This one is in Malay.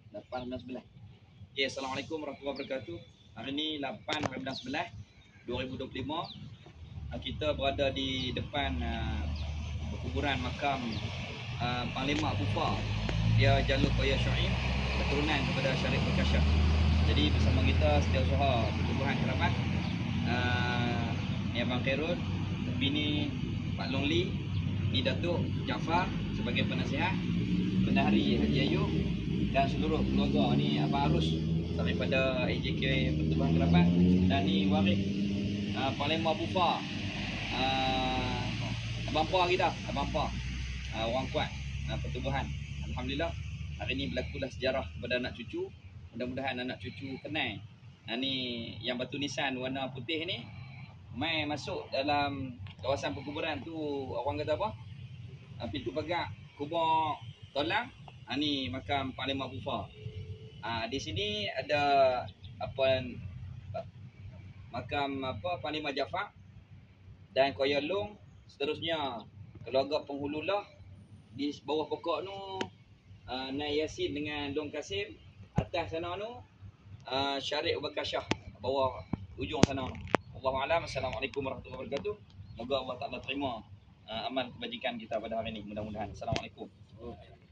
8 bulan 11. Okay, Assalamualaikum warahmatullahi wabarakatuh. Hari ni 8 hari bulan 11 2025. Kita berada di depan perkuburan makam Panglima Kufa. Dia jalur Buaya Syuaib, keturunan kepada Syarif Berkasyaf. Jadi bersama kita setiausaha pertubuhan kerabat ni Abang Khairul, bini Pak Longli, ni Datuk Jaafar sebagai penasihat, Pendahari Haji Ayub dan seluruh keluarga. Ni Abang Arus daripada AJK Pertubuhan Kerabat, dan ni waris Panglima Bufa, Abang Pa kita, Abang Pa, orang kuat pertubuhan. Alhamdulillah hari ni berlakulah sejarah kepada anak cucu. Mudah-mudahan anak cucu kenal. Ni yang batu nisan warna putih ni, mai masuk dalam kawasan perkuburan tu, orang kata apa, pintu pagar kubur Tolang. Ni makam Panglima Bufa. Di sini ada makam Panglima Jaafar dan Koya Long. Seterusnya keluarga penghulu lah di bawah pokok tu, Nai Yasin dengan Long Kasim. Atas sana tu Syarif Berkasyaf, bawah ujung sana. Wallahualam. Assalamualaikum warahmatullahi wabarakatuh. Moga Allah Taala terima amal kebajikan kita pada hari ini, mudah-mudahan. Assalamualaikum.